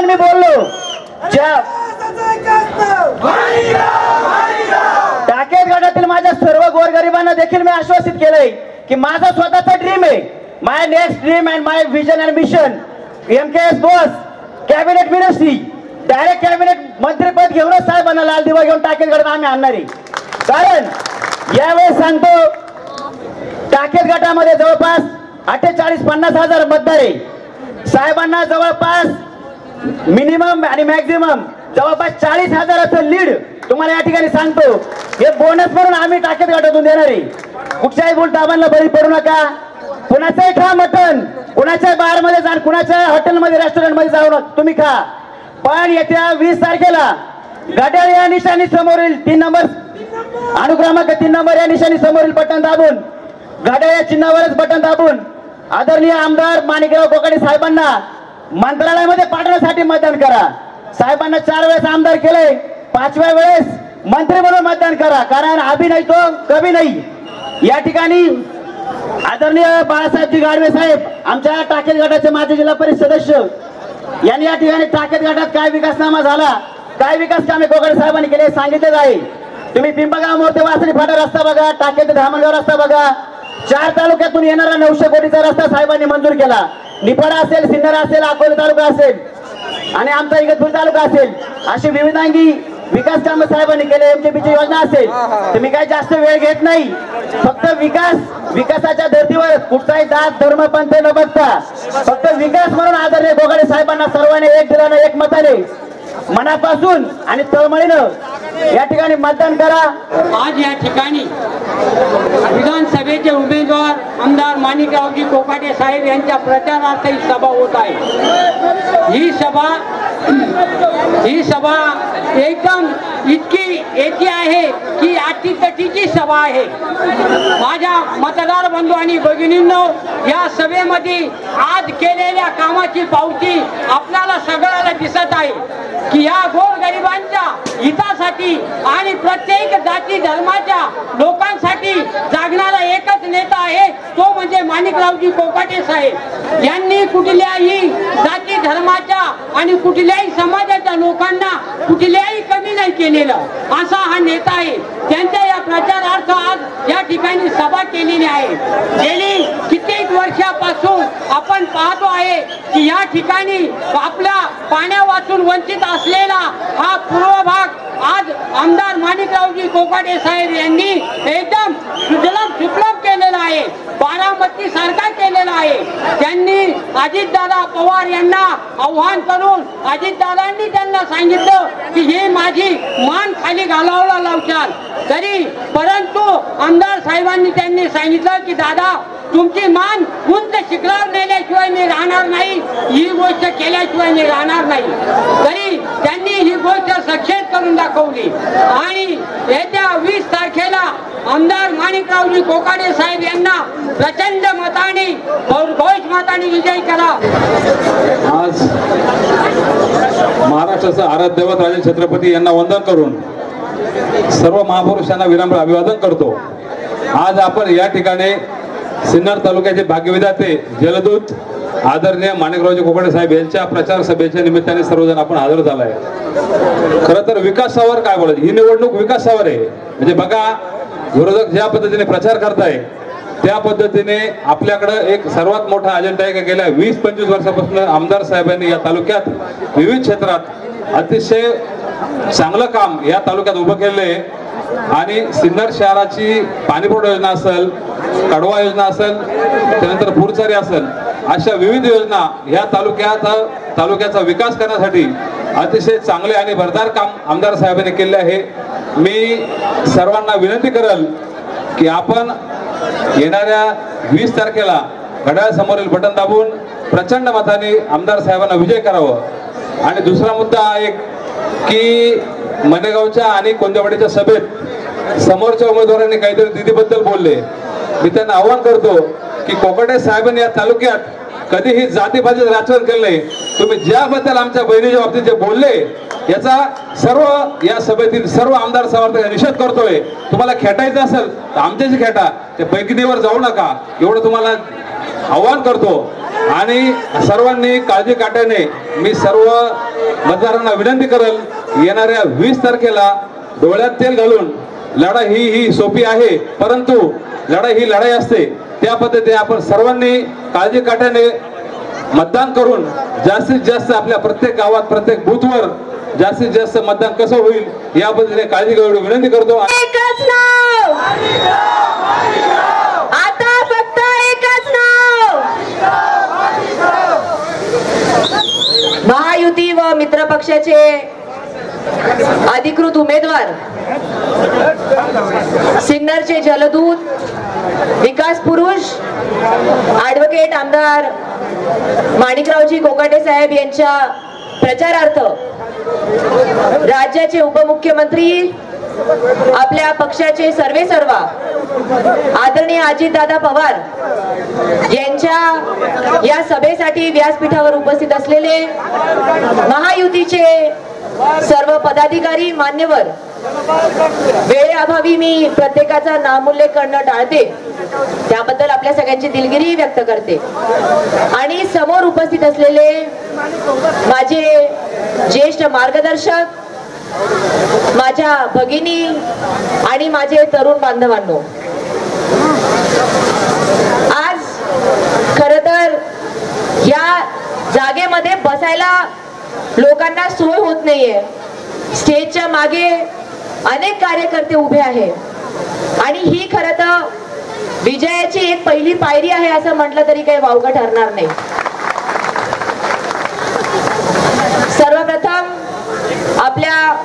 मी बोललो टाकेत गटातील माझ्या सर्व गोरगरिबांना देखील मी आश्वासित केलंय की माझा स्वतःचा ड्रीम आहे. My next dream and my vision and mission MKS boss cabinet ministry direct cabinet मंत्रीपद घेऊनच साहेबांना लाल दिवा घेऊन टाकेत गटात आम्ही आणणार आहे. कारण यावेळेस सांगतो टाकेत गटामध्ये जवळपास 48-50 हजार मतदार आहे. साहेबांना जवळपास मिनिमम आणि मॅक्झिमम जवळपास 40,000चं लीड तुम्हाला या ठिकाणी सांगतो. हे बोनस म्हणून आम्ही टाकेत गटातून देणार आहे. कुठच्याही बोलताबांना बळी पडू नका. कुणाचंही खा मटण, कुणाच्या बार मध्ये जा, कुणाच्या हॉटेलमध्ये रेस्टॉरंटमध्ये जाऊ तुम्ही खा. पण येत्या 20 तारखेला घड्याळ या निशाणी समोरील 3 नंबर अनुक्रमांक 3 नंबर या निशाणी समोरील बटन दाबून घड्याळ या चिन्हावरच बटन दाबून आदरणीय आमदार माणिकराव कोकाटे साहेबांना मंत्रालयामध्ये पाठवण्यासाठी मतदान करा. साहेबांना 4 वेळेस आमदार केलंय, 5व्या वेळेस मंत्री म्हणून मतदान करा. कारण अभी नाही तो कभी नाही. या ठिकाणी आदरणीय बाळासाहेबजी गाडवे साहेब आमच्या टाकेत गटाचे माजी जिल्हा परिषद सदस्य यांनी या ठिकाणी टाकेत गटात काय विकासनामा झाला, काय विकास कामे कोकाटे साहेबांनी केले सांगितले आहे. तुम्ही पिंपळगाव मोर्ते वासळी फाटा रस्ता बघा, टाकेत धामणगाव रस्ता बघा. 4 तालुक्यातून येणारा 900 कोटीचा रस्ता साहेबांनी मंजूर केला. निफाड असेल, सिन्नर असेल, अकोले तालुका असेल आणि आमचा इगतपुरी तालुका असेल, अशी विविधांगी विकास कामे साहेबांनी केले. MJPची योजना असेल. तुम्ही काय जास्त वेळ घेत नाही, फक्त विकासाच्या धर्तीवर कुठचाही जात धर्म पंथ न बघता फक्त विकास म्हणून आदरणीय कोकाटे साहेबांना सर्वांनी एक दिलानं एक मताने मनापासून आणि तळमळीनं या ठिकाणी मतदान करा. आज या ठिकाणी विधानसभेचे उमेदवार आमदार माणिकरावजी कोकाटे साहेब यांच्या प्रचारार्थ ही सभा होत आहे. ही सभा एकदम इतकी एकी आहे की अटीतटीची सभा आहे. माझ्या मतदार बंधू आणि भगिनींनो, या सभेमध्ये आज केलेल्या कामाची पावती आपल्याला सगळ्याला दिसत आहे की या गोरगरिबांच्या हितासाठी आणि प्रत्येक जाती धर्माच्या लोकांसाठी जागणारा एकच नेता आहे, तो म्हणजे माणिकरावजी कोकाटे साहेब. यांनी कुठल्याही जाती धर्माच्या आणि कुठल्याही समाजाच्या लोकांना कुठल्याही कमी नाही केलेलं असा हा नेता आहे. त्यांच्या या प्रचारार्थ आज या ठिकाणी सभा केलेली आहे. गेली कित्येक वर्षापासून आपण पाहतो आहे की या ठिकाणी आपल्या पाण्या वाचून वंचित असलेला हा पूर्व भाग आज आमदार माणिकरावजी कोकाटे साहेब यांनी एकदम सुजलाम सुफलाम केलेला आहे. बारामती सारखा केलेला आहे. त्यांनी अजितदादा पवार यांना आव्हान करून अजितदादांनी त्यांना सांगितलं की हे माझी मान खाली घालावला लावशाल तरी, परंतु आमदार साहेबांनी त्यांनी सांगितलं की दादा तुमची मान उंच शिखरावर नेल्याशिवाय मी राहणार नाही, ही गोष्ट केल्याशिवाय मी राहणार नाही. तरी त्यांनी ही गोष्ट सक्षम करून दाखवली आणि येत्या 20 तारखेला आमदार माणिकरावजी कोकाटे साहेब यांना प्रचंड मताने घोष मताने विजयी करा. आज महाराष्ट्राचा आराध्य दैवत राजे छत्रपती यांना वंदन करून सर्व महापुरुषांना विनम्र अभिवादन करतो. आज आपण या ठिकाणी सिन्नर तालुक्याचे भाग्यविधाते जलदूत आदरणीय माणिकरावजी कोकाटे साहेब यांच्या प्रचार सभेच्या निमित्ताने सर्वजण आपण हजर झालाय. खरं तर विकासावर काय बोलायचं, ही निवडणूक विकासावर आहे. म्हणजे बघा, विरोधक ज्या पद्धतीने प्रचार करताय त्या पद्धतीने आपल्याकडे एक सर्वात मोठा अजेंडा आहे. गेल्या 20-25 वर्षापासून आमदार साहेबांनी या तालुक्यात विविध क्षेत्रात अतिशय चांगलं काम या तालुक्यात उभं केलेलं आहे. आणि सिन्नर शहराची पाणीपुरवठा योजना असेल, कडवा योजना असेल, त्यानंतर पूरचारी असेल, अशा विविध योजना या तालुक्याचा विकास करण्यासाठी अतिशय चांगले आणि भरदार काम आमदार साहेबांनी केले आहे. मी सर्वांना विनंती करेल की आपण येणाऱ्या 20 तारखेला घड्याळासमोरील बटन दाबून प्रचंड मताने आमदार साहेबांना विजय करावं. आणि दुसरा मुद्दा एक की मनेगावच्या आणि कोंदेवाडीच्या सभेत समोरच्या उमेदवारांनी काहीतरी दिदीबद्दल बोलले. मी त्यांना आवाहन करतो की कोकाटे साहेबांनी या तालुक्यात कधीही जातीबाजीचं राजकारण केलं नाही. तुम्ही ज्याबद्दल आमच्या बहिणीच्या बाबतीत जे बोलले याचा सर्व या सभेतील सर्व आमदार समर्थक निषेध करतोय. तुम्हाला खेटायचं असेल तर आमच्याशी खेटा, त्या पैकीवर जाऊ नका एवढं तुम्हाला आव्हान करतो. आणि सर्वांनी काळजी काट्याने मी सर्व मतदारांना विनंती करेल, येणाऱ्या 20 तारखेला डोळ्यात तेल घालून लढाई ही सोपी आहे, परंतु लढाई ही लढाई असते. त्या पद्धतीने आपण सर्वांनी काळजी काट्याने मतदान करून जास्तीत जास्त आपल्या प्रत्येक गावात प्रत्येक बूथवर जास्तीत जास्त मतदान कसं होईल या पद्धतीने काळजी घेऊन विनंती करतो. एकच नाव, आता फक्त एकच नाव. महायुती व मित्र पक्षाचे अधिकृत उमेदवार, सिन्नरचे जलदूत, विकास पुरुष, ॲडव्होकेट आमदार माणिकरावजी कोकाटे साहेब यांच्या प्रचारार्थ राज्याचे उपमुख्यमंत्री, आपल्या पक्षाचे सर्वेसर्वा आदरणीय अजितदादा पवार यांच्या या सभेसाठी व्यासपीठावर उपस्थित असलेले महायुतीचे सर्व पदाधिकारी, मान्यवर, वेळेअभावी मी प्रत्येकाचा नामोल्लेख करणं टाळते, त्याबद्दल आपल्या सगळ्यांची दिलगिरी व्यक्त करते. आणि समोर उपस्थित असलेले माझे ज्येष्ठ मार्गदर्शक, माझ्या भगिनी आणि माझे तरुण बांधवांनो, आज खरं तर या जागेमध्ये बसायला लोकांना सोय होत नाहीये. स्टेजच्या मागे अनेक कार्यकर्ते उभे आहेत आणि ही खरं तर विजयाची एक पहिली पायरी आहे असं म्हटलं तरी काही वावगं ठरणार नाही. सर्वप्रथम आपल्या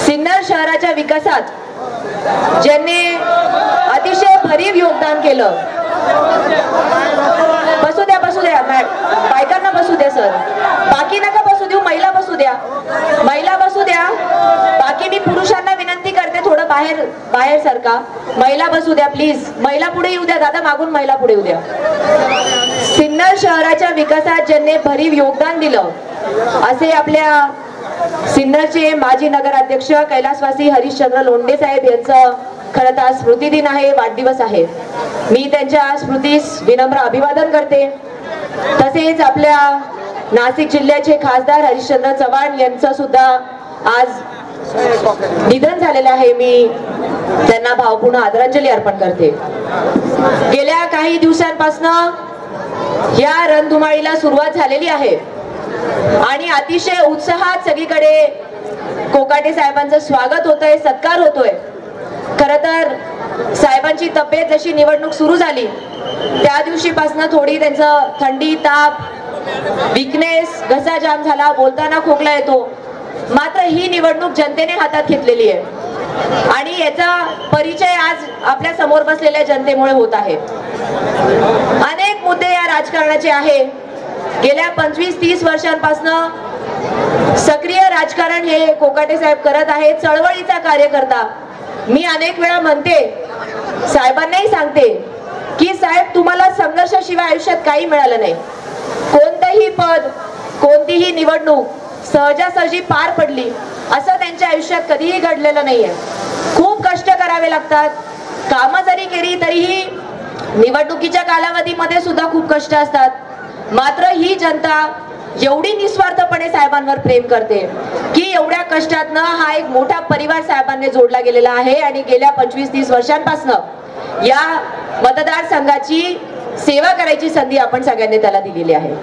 सिन्नर शहराच्या विकासात ज्यांनी अतिशय भरीव योगदान केलं, बसू द्या बायकांना बसू द्या सर, बाकी नका बसू देऊ, महिला बसू द्या, बाकी मी पुरुषांना विनंती करते थोडं बाहेर सरका, महिला बसू द्या प्लीज, महिला पुढे येऊ द्या, दादा मागून महिला पुढे येऊ द्या. सिन्नर शहराच्या विकासात ज्यांनी भरीव योगदान दिलं असे आपल्या सिन्नरचे माजी नगराध्यक्ष कैलासवासी हरिश्चंद्र लोंढे साहेब यांचं खरं तर स्मृती दिन आहे, वाढदिवस आहे. मी त्यांच्या स्मृतीस विनम्र अभिवादन करते. तसेच आपल्या नाशिक जिल्ह्याचे खासदार हरिश्चंद्र चव्हाण यांचं सुद्धा आज निधन झालेलं आहे. मी त्यांना भावपूर्ण आदरांजली अर्पण करते. गेल्या काही दिवसांपासून या रणधुमाळीला सुरुवात झालेली आहे आणि अतिशय उत्साहात सगळीकडे कोकाटे साहेबांचं स्वागत होतंय, सत्कार होतोय. खरं तर साहेबांची तब्येत जशी निवडणूक सुरू झाली त्या दिवशीपासून थोडी त्यांचं थंडी, ताप, विकनेस, घसा जाम झाला, बोलताना खोकला येतो. मात्र ही निवडणूक जनतेने हातात घेतलेली आहे आणि याचा परिचय आज आपल्या समोर बसलेल्या जनतेमुळे होत आहे. अनेक मुद्दे या राजकारणाचे आहे. गेल्या 25-30 वर्षांपासून सक्रिय राजकारण हे कोकाटे साहेब करत आहेत, चळवळीचा कार्यकर्ता. मी अनेक वेळा म्हणते, साहेबांनाही सांगते की साहेब तुम्हाला संघर्षाशिवाय आयुष्यात काही मिळालं नाही. कोणतंही पद, कोणतीही निवडणूक सहजासहजी पार पडली असं त्यांच्या आयुष्यात कधीही घडलेलं नाहीये. खूप कष्ट करावे लागतात. कामं जरी केली तरीही निवडणुकीच्या कालावधीमध्ये सुद्धा खूप कष्ट असतात. मात्र ही जनता एवढी निस्वार्थपणे साहेबांवर प्रेम करते की एवढ्या कष्टातनं हा एक मोठा परिवार साहेबांनी जोडला गेलेला आहे आणि गेल्या 25-30 वर्षांपासून या मतदारसंघाची सेवा करायची संधी आपण सगळ्यांनी त्याला दिलेली आहे.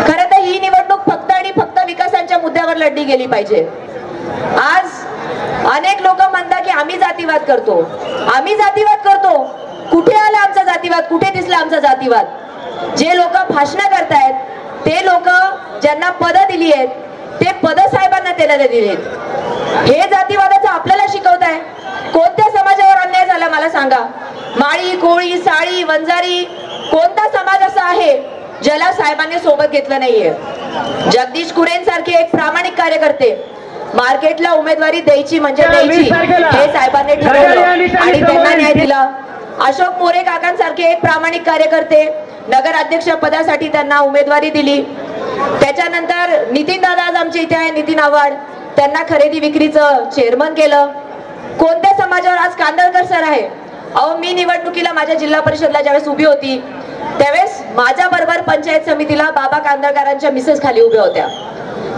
खरं तर ही निवडणूक फक्त आणि फक्त विकासाच्या मुद्द्यावर लढली गेली पाहिजे. आज अनेक लोक म्हणतात की आम्ही जातीवाद करतो. कुठे आला आमचा जातीवाद? कुठे दिसला आमचा जातीवाद? जे लोक भाषण करतायत ते लोक ज्यांना पद दिली आहेत ते पद साहेबांना त्याला दिलेत. हे जातीवादाचं आपल्याला शिकवताय. कोणत्या समाजावर अन्याय झाला मला सांगा? माळी, कोळी, साळी, वंजारी कोणता समाज असा आहे ज्याला साहेबांनी सोबत घेतलं नाहीये? जगदीश कुरेंसारखे एक प्रामाणिक कार्यकर्ते, मार्केटला उमेदवारी द्यायची म्हणजे द्यायची हे साहेबांनी ठरवलं आणि त्यांना न्याय दिला. अशोक मोरे काकांसारखे एक प्रामाणिक कार्यकर्ते, नगराध्यक्ष पदासाठी त्यांना उमेदवारी दिली. त्याच्यानंतर नितीन दादा आज आमच्या इथे आहे, नितीन आव्हाड, त्यांना खरेदी विक्रीचं चेअरमन केलं. कोणत्या समाजावर? आज कांदळकर सर आहे. अहो मी निवडणुकीला माझ्या जिल्हा परिषदला ज्यावेळेस उभी होती त्यावेळेस माझ्या बरोबर पंचायत समितीला बाबा कांदळकरांच्या मिसेस खाली उभ्या होत्या.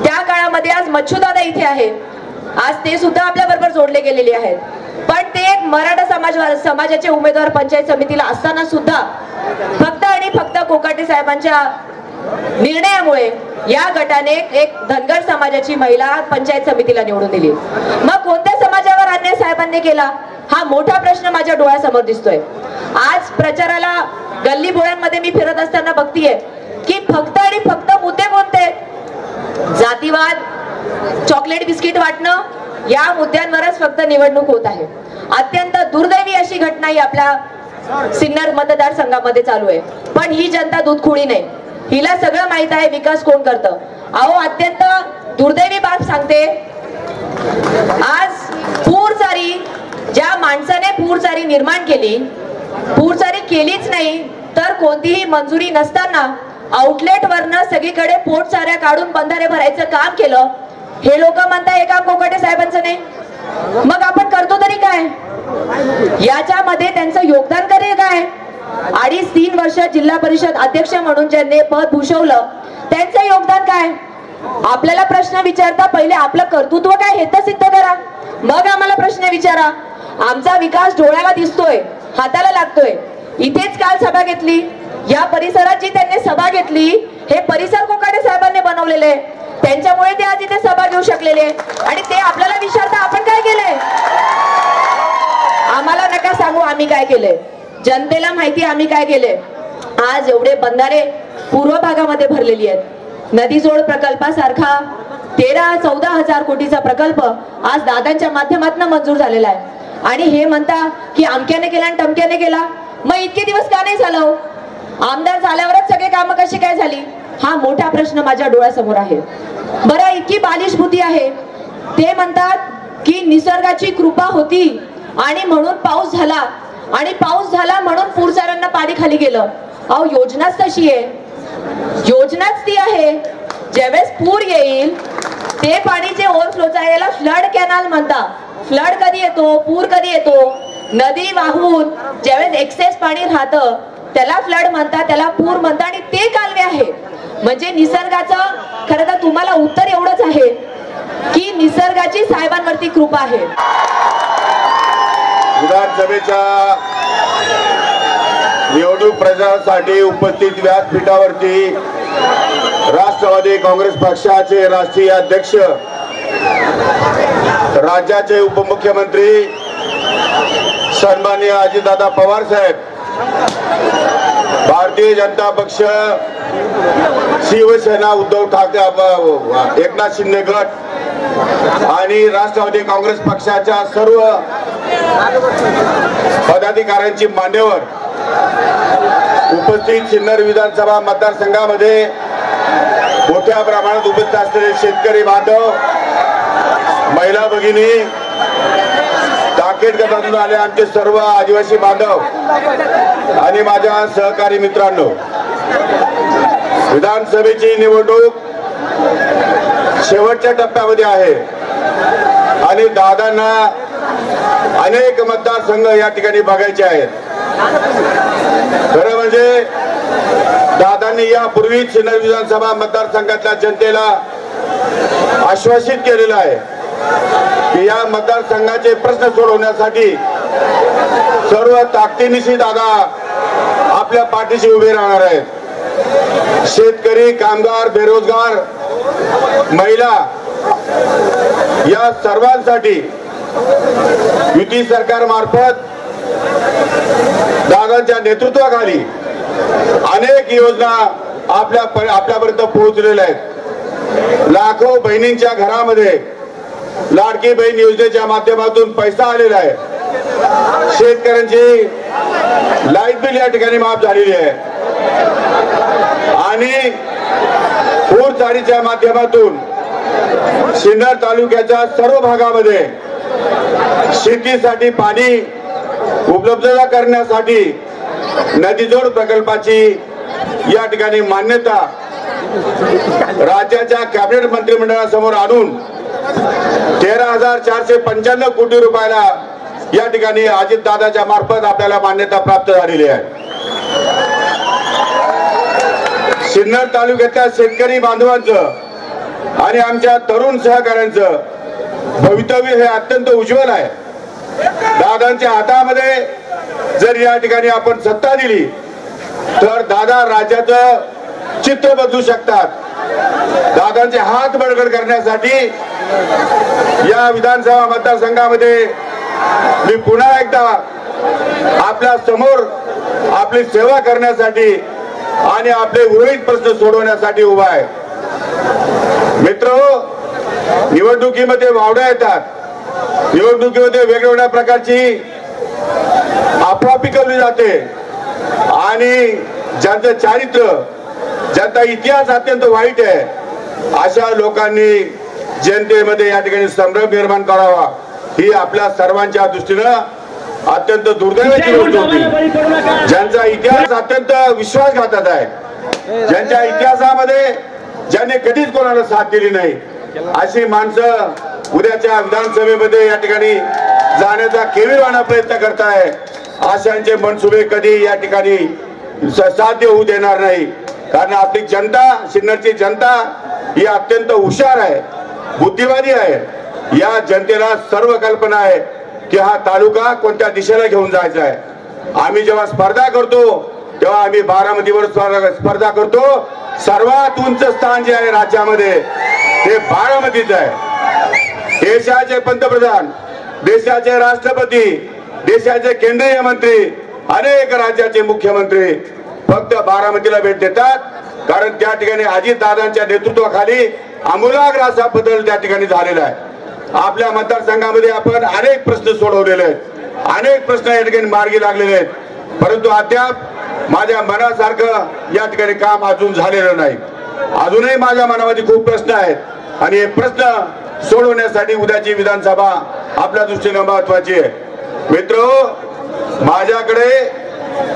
त्या काळामध्ये आज मच्छूदादा इथे आहे, आज ते सुद्धा आपल्या बरोबर जोडले गेलेले आहेत. पण ते एक मराठा समाजाचे उमेदवार पंचायत समितीला असताना सुद्धा फक्त आणि फक्त कोकाटे साहेबांच्या निर्णयामुळे या गटाने एक धनगर समाजाची महिला पंचायत समितीला निवडून दिली. मग कोणत्या समाजावर अन्याय साहेबांनी केला हा मोठा प्रश्न माझ्या डोळ्यासमोर दिसतोय. आज प्रचाराला गल्ली बोळ्यांमध्ये मी फिरत असताना बघतीये की फक्त आणि फक्त मुद्दे कोणते, जातीवाद, चॉकलेट बिस्किट वाटणं, या मुद्द्यांवरच फक्त निवडणूक होत आहे. अत्यंत दुर्दैवी अशी घटना ही आपल्या सिन्नर मतदारसंघामध्ये चालू आहे. पण ही जनता दूधखोळी नाही, हिला सगळं माहित आहे विकास कोण करतं. अहो अत्यंत दुर्दैवी बाब सांगते, आज पूरचारी, ज्या माणसाने पूरचारी निर्माण केली, पूरचारी केलीच नाही तर कोणतीही मंजुरी नसताना आउटलेट वरनं सगळीकडे पोटसाऱ्या काढून बंधारे भरायचं काम केलं. हे लोक म्हणतात हे काम कोकाटे साहेबांचं नाही, मग आपण करतो तरी काय? याच्यामध्ये त्यांचं योगदान करे काय? 2.5-3 वर्ष जिल्हा परिषद अध्यक्ष म्हणून ज्यांनी पद भूषवलं त्यांचं योगदान काय? आपल्याला प्रश्न विचारता पहिले आपलं कर्तृत्व काय हे तर सिद्ध करा, मग आम्हाला प्रश्न विचारा. आमचा विकास डोळ्याला दिसतोय, हाताला लागतोय. इथेच काल सभा घेतली, या परिसरात जी त्यांनी सभा घेतली हे परिसर कोकाटे साहेबांनी बनवलेले, त्यांच्यामुळे ते आज इथे सभा घेऊ शकलेले. आणि ते आपल्याला विचारता आपण काय केलंय? आम्हाला नका सांगू आम्ही काय केलंय, जनतेला माहिती आम्ही काय केलंय. आज एवढे बंधारे पूर्व भागामध्ये भरलेली आहेत. नदीजोड प्रकल्पासारखा 13-14 हजार कोटीचा प्रकल्प आज दादांच्या माध्यमातून मंजूर झालेला आहे. आणि हे म्हणता की अमक्याने केला आणि टमक्याने केला, मग इतके दिवस का नाही झालं? आमदार झाल्यावरच सगळे कामं कशी काय झाली हा मोठा प्रश्न माझ्या डोळ्यासमोर आहे. बरं, इतकी बालिश बुद्धी आहे. ते म्हणतात की निसर्गाची कृपा होती आणि म्हणून पाऊस झाला, आणि पाऊस झाला म्हणून पूरसाऱ्यांना पाणी खाली गेलं. अहो योजनाच तशी आहे, योजनाच ती आहे. ज्यावेळेस पूर येईल ते पाणी जे ओव्हरफ्लोचा याला फ्लड कॅनल म्हणतात. फ्लड कधी येतो, पूर कधी येतो? नदी वाहून ज्यावेळेस एक्सेस पाणी राहतं त्याला फ्लड म्हणतात, त्याला पूर म्हणतात, आणि ते कालवे आहे. म्हणजे निसर्गाचं खरं तर तुम्हाला उत्तर एवढंच आहे की निसर्गाची साहेबांवरती कृपा आहे. विधानसभेच्या निवडणूक प्रचारासाठी उपस्थित व्यासपीठावरती राष्ट्रवादी काँग्रेस पक्षाचे राष्ट्रीय अध्यक्ष, राज्याचे उपमुख्यमंत्री सन्माननीय अजितदादा पवार साहेब, भारतीय जनता पक्ष, शिवसेना, उद्धव ठाकरे, एकनाथ शिंदे गट आणि राष्ट्रवादी काँग्रेस पक्षाच्या सर्व पदाधिकाऱ्यांची मान्यवर, उपस्थित सिन्नर विधानसभा मतदारसंघामध्ये मोठ्या प्रमाणात उपस्थित असलेले शेतकरी बांधव, महिला भगिनी, टाकेट गटातून आले आमचे सर्व आदिवासी बांधव आणि माझ्या सहकारी मित्रांनो, विधानसभेची निवडणूक शेवटच्या टप्प्यामध्ये आहे आणि दादांना अनेक मतदारसंघ या ठिकाणी बघायचे आहेत. खरं म्हणजे दादांनी यापूर्वी सिन्नर विधानसभा मतदारसंघातल्या जनतेला आश्वासित केलेलं आहे की या मतदारसंघाचे प्रश्न सोडवण्यासाठी सर्व ताकदीनिशी दादा आपल्या पाठीशी उभे राहणार आहेत. शेतकरी, कामगार, बेरोजगार, महिला या सर्वांसाठी युती सरकार मार्फत दादांच्या नेतृत्वाखाली अनेक योजना आपल्यापर्यंत पोहोचलेल्या आहेत. लाखो बहिणींच्या घरामध्ये लाडकी बहीण योजनेच्या माध्यमातून पैसा आलेला आहे. शेतकऱ्यांची लाईट बिल या ठिकाणी माफ झालेली आहे आणि पूरचारीच्या माध्यमातून सिन्नर तालुक्याच्या सर्व भागामध्ये शेतीसाठी पाणी उपलब्धता करण्यासाठी नदीजोड प्रकल्पाची या ठिकाणी मान्यता राज्याच्या कॅबिनेट मंत्रिमंडळासमोर आणून 13,495 कोटी रुपयाला या ठिकाणी अजितदादाच्या मार्फत आपल्याला मान्यता प्राप्त झालेली आहे. सिन्नर तालुक्यातल्या शेतकरी बांधवांचं आणि आमच्या तरुण सहकाऱ्यांचं भवितव्य हे अत्यंत उज्ज्वल आहे. दादांच्या हातामध्ये जर या ठिकाणी आपण सत्ता दिली तर दादा राज्याचं चित्र बदलू शकतात. दादांचे हात बळकट करण्यासाठी या विधानसभा मतदारसंघामध्ये मी पुन्हा एकदा आपल्या समोर आपली सेवा करण्यासाठी आणि आपले उर्वरित प्रश्न सोडवण्यासाठी उभा आहे. मित्रहो, निवडणुकीमध्ये वावड्या येतात. निवडणुकीमध्ये वेगवेगळ्या प्रकारची अफवा पिकवली जाते आणि ज्यांचं चारित्र्य, ज्यांचा इतिहास अत्यंत वाईट आहे, अशा लोकांनी जनतेमध्ये या ठिकाणी संभ्रम निर्माण करावा ही आपल्या सर्वांच्या दृष्टीनं अत्यंत दुर्दैवाची गोष्ट होती. ज्यांचा इतिहास अत्यंत विश्वासघातक आहे, ज्यांच्या इतिहासामध्ये ज्यांनी कधीच कोणाला साथ दिली नाही, अशी माणसं उद्याच्या विधानसभेमध्ये या ठिकाणी जाण्याचा केविलवाणा प्रयत्न करताय. अशांचे मनसुबे कधी या ठिकाणी साध्य होऊ देणार नाही. कारण आपली जनता, सिन्नरची जनता ही अत्यंत हुशार आहे, बुद्धिवादी आहे. या जनतेला सर्व कल्पना आहे की हा तालुका कोणत्या दिशेला घेऊन जायचा आहे. आम्ही जेव्हा स्पर्धा करतो तेव्हा आम्ही बारामतीवर स्पर्धा करतो. सर्वात उंच स्थान जे आहे राज्यामध्ये ते बारामतीच आहे. देशाचे पंतप्रधान, देशाचे राष्ट्रपती, देशाचे केंद्रीय मंत्री, अनेक राज्याचे मुख्यमंत्री फक्त बारामतीला भेट देतात. कारण त्या ठिकाणी अजितदादांच्या नेतृत्वाखाली आमूलाग्र असा बदल त्या ठिकाणी झालेला आहे. आपल्या मतदारसंघामध्ये आपण अनेक प्रश्न सोडवलेले आहेत, अनेक प्रश्न या ठिकाणी मार्गी लागलेले आहेत, परंतु अद्याप माझ्या मनासारखं या ठिकाणी काम अजून झालेलं नाही. अजूनही माझ्या मनामध्ये खूप प्रश्न आहेत आणि हे प्रश्न सोडवण्यासाठी उद्याची विधानसभा आपल्या दृष्टीने महत्वाची आहे. मित्रहो, माझ्याकडे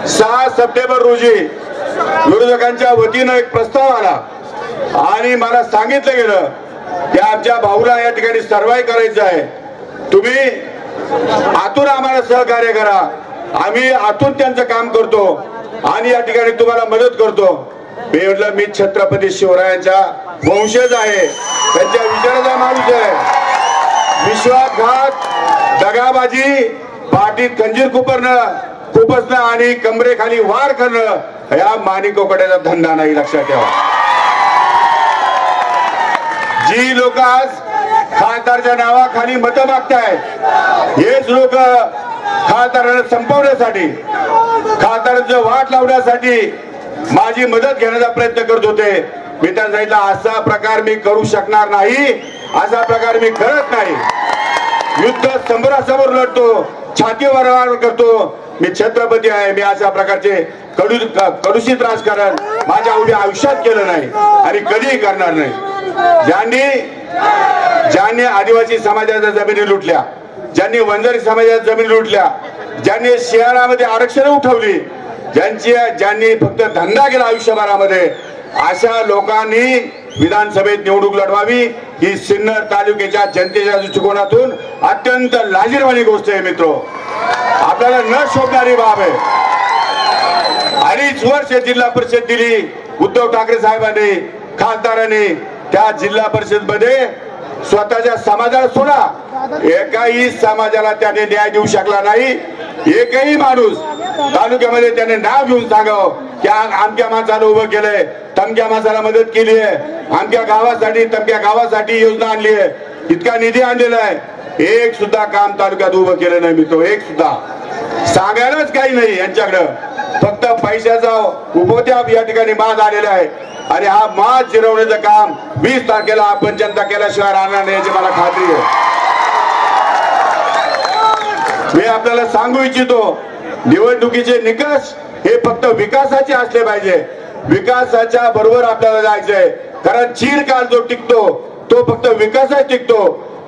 6 सप्टेंबर रोजी विरोधकांच्या वतीनं एक प्रस्ताव आला आणि मला सांगितलं गेलं की आमच्या भाऊला या ठिकाणी सर्वाई करायचं आहे, तुम्ही आतून आम्हाला सहकार्य करा, आम्ही आतून त्यांचं काम करतो आणि या ठिकाणी तुम्हाला मदत करतो. मी म्हटलं, मी छत्रपती शिवरायांच्या वंशज आहे, त्यांच्या विचाराचा माणूस आहे. विश्वासघात, दगाबाजी, पाठीत खंजीर खुपसणं आणि कमरेखाली वार करणं या माणिकोकड्याचा धंदा नाही, लक्षात ठेवा. जी लोक आज खासदारच्या नावाखाली मतं मागतायत, हेच लोक खासदारांना संपवण्यासाठी, खासदारांचं वाट लावण्यासाठी माझी मदत घेण्याचा प्रयत्न करत होते. मी त्यांना सांगितलं, असा प्रकार मी करू शकणार नाही, असा प्रकार मी करत नाही. युद्ध समोरासमोर लढतो, छातीवर वार करतो. मी छत्रपती आहे, मी अशा प्रकारचे कडूषित राजकारण माझ्या उभ्या आयुष्यात केलं नाही आणि कधीही करणार नाही. ज्यांनी आदिवासी समाजाच्या जमिनी लुटल्या, ज्यांनी वंजारी समाजाच्या जमिनी लुटल्या, ज्यांनी शहरामध्ये आरक्षण उठवली, ज्यांनी फक्त धंदा केला आयुष्यभरामध्ये, अशा लोकांनी विधानसभेत निवडणूक लढवावी ही सिन्नर तालुक्याच्या जनतेच्या दृष्टिकोनातून अत्यंत लाजिरवाणी गोष्ट आहे. मित्रो, आपल्याला न शोभणारी बाब आहे. 2.5 वर्ष जिल्हा परिषद दिली उद्धव ठाकरे साहेबांनी, खासदारांनी. त्या जिल्हा परिषद मध्ये स्वतःच्या समाजाला सोडा, एकाही समाजाला त्याने न्याय देऊ शकला नाही. एकही माणूस तालुक्यामध्ये त्याने नाव घेऊन सांगावं की आमच्या माणसाला उभं केलंय, तमक्या माणसाला मदत केली आहे, आमच्या गावासाठी तमक्या गावासाठी योजना आणली आहे, इतका निधी आणलेला आहे, एक सुद्धा काम तालुक्यात उभं केलं नाही. मित्र, एक सुद्धा सांगायलाच काही नाही यांच्याकडं. फक्त पैशाचा उपोत्याप या ठिकाणी माज आलेला आहे आणि हा माज जिरवण्याचं काम 20 तारखेला आपण जनता केल्याशिवाय राहणार नाही याची मला खात्री आहे. मी आपल्याला सांगू इच्छितो, निवडणुकीचे निकष हे फक्त विकासाचे असले पाहिजे. विकासाच्या बरोबर आपल्याला जायचंय, कारण चिरकाल जो टिकतो तो फक्त विकासाच टिकतो.